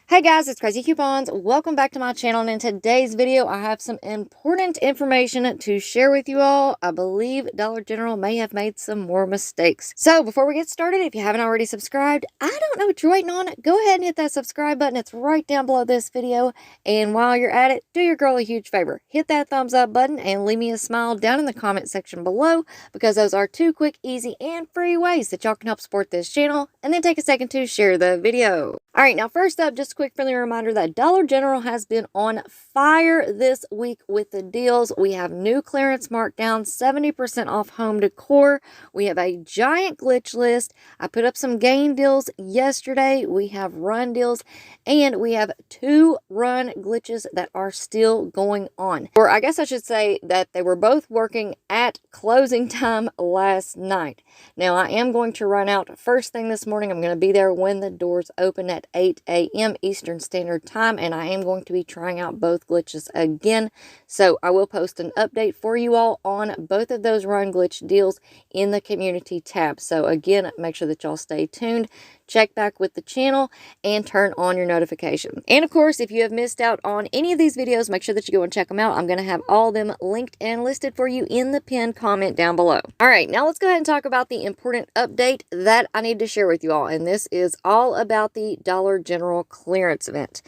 Hey guys, it's Craz-E Coupons. Welcome back to my channel, and in today's video I have some important information to share with you all. I believe Dollar General may have made some more mistakes. So before we get started, if you haven't already subscribed, I don't know what you're waiting on. Go ahead and hit that subscribe button. It's right down below this video. And while you're at it, do your girl a huge favor. Hit that thumbs up button and leave me a smile down in the comment section below, because those are two quick, easy, and free ways that y'all can help support this channel. And then take a second to share the video. All right, now first up, just a quick friendly reminder that Dollar General has been on fire this week with the deals. We have new clearance markdown, 70% off home decor. We have a giant glitch list. I put up some game deals yesterday. We have run deals, and we have 2 run glitches that are still going on. Or I guess I should say that they were both working at closing time last night. Now, I am going to run out first thing this morning. I'm going to be there when the doors open at 8 a.m. Eastern Standard Time, and I am going to be trying out both glitches again. So I will post an update for you all on both of those run glitch deals in the community tab. So again, make sure that y'all stay tuned, check back with the channel, and turn on your notifications. And of course, if you have missed out on any of these videos, make sure that you go and check them out. I'm going to have all of them linked and listed for you in the pinned comment down below. All right, now let's go ahead and talk about the important update that I need to share with you all. And this is all about the Dollar General clearance event.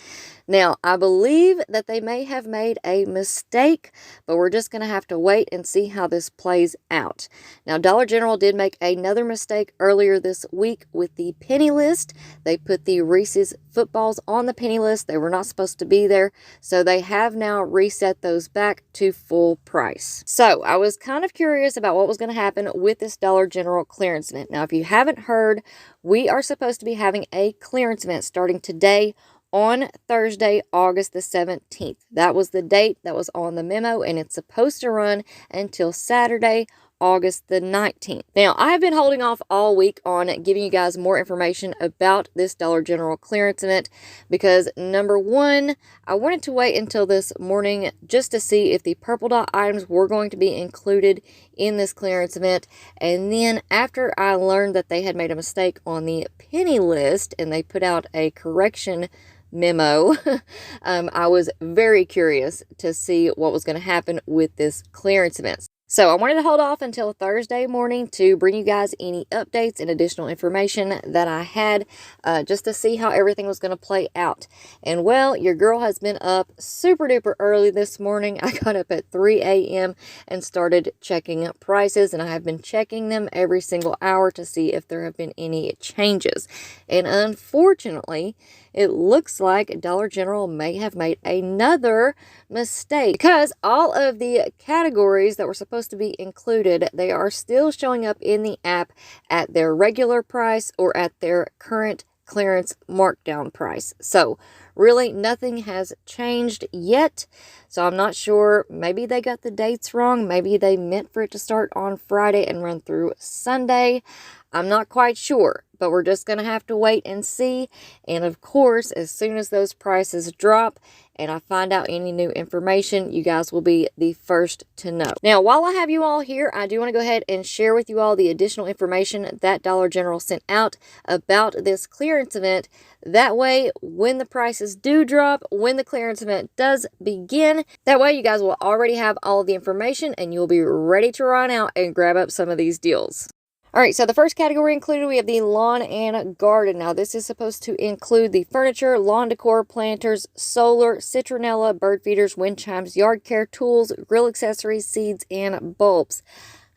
Now, I believe that they may have made a mistake, but we're just going to have to wait and see how this plays out. Now, Dollar General did make another mistake earlier this week with the penny list. They put the Reese's footballs on the penny list. They were not supposed to be there, so they have now reset those back to full price. So, I was kind of curious about what was going to happen with this Dollar General clearance event. Now, if you haven't heard, we are supposed to be having a clearance event starting today on Thursday, August the 17th. That was the date that was on the memo, and it's supposed to run until Saturday, August the 19th. Now, I've been holding off all week on giving you guys more information about this Dollar General clearance event because, number one, I wanted to wait until this morning just to see if the purple dot items were going to be included in this clearance event. And then after I learned that they had made a mistake on the penny list and they put out a correction memo, I was very curious to see what was going to happen with this clearance event. So I wanted to hold off until Thursday morning to bring you guys any updates and additional information that I had just to see how everything was going to play out. And well, your girl has been up super duper early this morning. I got up at 3 a.m. and started checking prices, and I have been checking them every single hour to see if there have been any changes. And unfortunately, it looks like Dollar General may have made another mistake because all of the categories that were supposed to be included, they are still showing up in the app at their regular price or at their current clearance markdown price. So really nothing has changed yet. So I'm not sure. Maybe they got the dates wrong. Maybe they meant for it to start on Friday and run through Sunday. I'm not quite sure, but we're just going to have to wait and see. And of course, as soon as those prices drop and I find out any new information, you guys will be the first to know. Now, while I have you all here, I do want to go ahead and share with you all the additional information that Dollar General sent out about this clearance event. That way, when the prices do drop, when the clearance event does begin, that way you guys will already have all of the information and you'll be ready to run out and grab up some of these deals. All right, so the first category included, we have the lawn and garden. Now, this is supposed to include the furniture, lawn decor, planters, solar, citronella, bird feeders, wind chimes, yard care tools, grill accessories, seeds, and bulbs.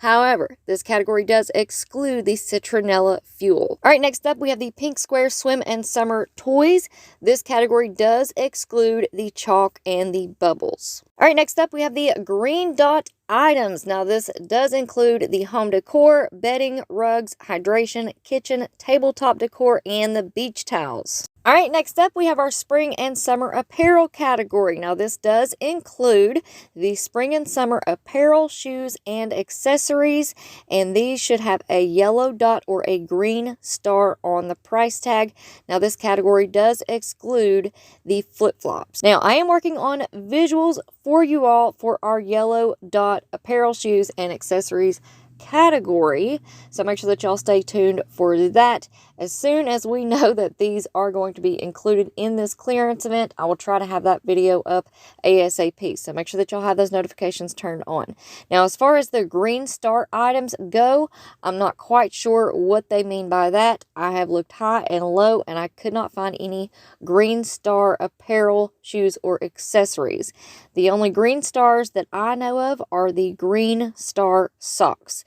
However, this category does exclude the citronella fuel. All right, next up, we have the pink square swim and summer toys. This category does exclude the chalk and the bubbles. All right, next up, we have the green dot items. Now, this does include the home decor, bedding, rugs, hydration, kitchen, tabletop decor, and the beach towels. All right, next up, we have our spring and summer apparel category. Now, this does include the spring and summer apparel, shoes, and accessories, and these should have a yellow dot or a green star on the price tag. Now, this category does exclude the flip-flops. Now, I am working on visuals for you all for our yellow dot apparel, shoes, and accessories category, so make sure that y'all stay tuned for that as soon as we know that these are going to be included in this clearance event, I will try to have that video up ASAP. So make sure that y'all have those notifications turned on. Now, as far as the green star items go, I'm not quite sure what they mean by that. I have looked high and low, and I could not find any green star apparel, shoes, or accessories. The only green stars that I know of are the green star socks.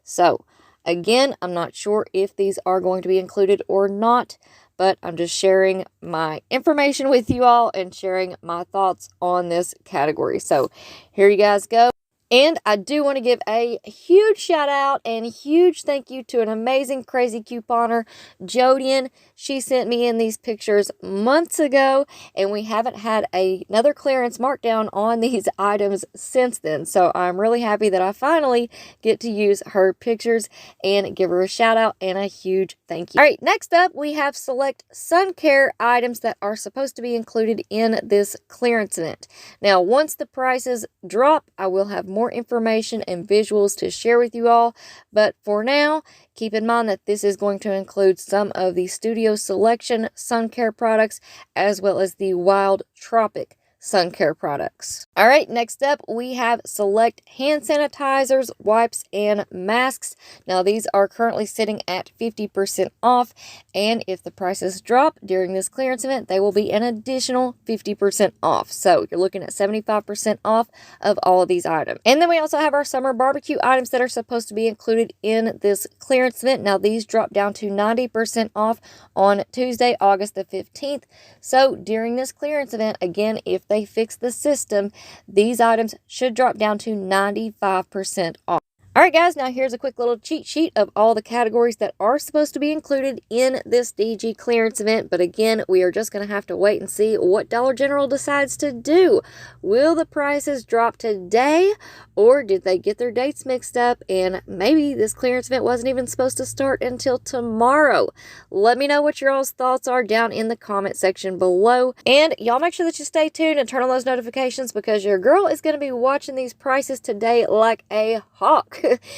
So, again, I'm not sure if these are going to be included or not, but I'm just sharing my information with you all and sharing my thoughts on this category. So, here you guys go. And I do want to give a huge shout out and huge thank you to an amazing crazy couponer, Jodian. She sent me in these pictures months ago, and we haven't had another clearance markdown on these items since then. So I'm really happy that I finally get to use her pictures and give her a shout out and a huge thank you. All right, next up we have select sun care items that are supposed to be included in this clearance event. Now, once the prices drop, I will have more information and visuals to share with you all, but for now, keep in mind that this is going to include some of the Studio Selection sun care products as well as the Wild Tropic sun care products. All right, next up we have select hand sanitizers, wipes, and masks. Now these are currently sitting at 50% off, and if the prices drop during this clearance event, they will be an additional 50% off. So you're looking at 75% off of all of these items. And then we also have our summer barbecue items that are supposed to be included in this clearance event. Now these drop down to 90% off on Tuesday, August the 15th. So during this clearance event, again, if they fix the system, these items should drop down to 95% off. All right, guys, now here's a quick little cheat sheet of all the categories that are supposed to be included in this DG clearance event. But again, we are just going to have to wait and see what Dollar General decides to do. Will the prices drop today, or did they get their dates mixed up and maybe this clearance event wasn't even supposed to start until tomorrow? Let me know what your all's thoughts are down in the comment section below. And y'all make sure that you stay tuned and turn on those notifications, because your girl is going to be watching these prices today like a hawk.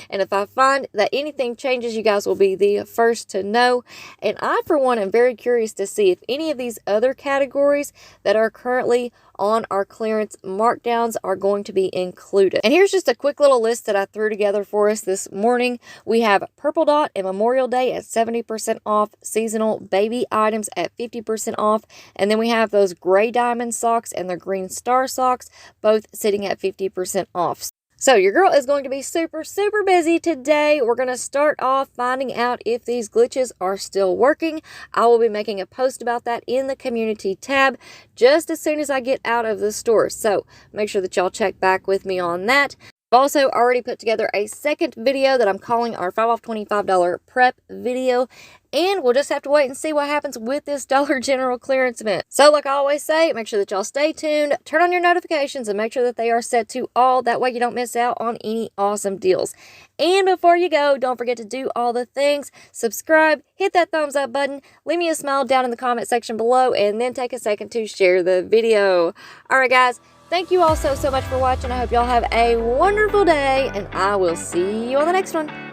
And if I find that anything changes, you guys will be the first to know. And I, for one, am very curious to see if any of these other categories that are currently on our clearance markdowns are going to be included. And here's just a quick little list that I threw together for us this morning. We have Purple Dot and Memorial Day at 70% off, seasonal baby items at 50% off, and then we have those gray diamond socks and the green star socks, both sitting at 50% off. So your girl is going to be super busy today. We're going to start off finding out if these glitches are still working. I will be making a post about that in the community tab just as soon as I get out of the store. So make sure that y'all check back with me on that. I've also already put together a second video that I'm calling our 5 off $25 prep video. And we'll just have to wait and see what happens with this Dollar General clearance event. So like I always say, make sure that y'all stay tuned, turn on your notifications, and make sure that they are set to all. That way you don't miss out on any awesome deals. And before you go, don't forget to do all the things. Subscribe, hit that thumbs up button, leave me a smile down in the comment section below, and then take a second to share the video. Alright guys, thank you all so much for watching. I hope y'all have a wonderful day, and I will see you on the next one.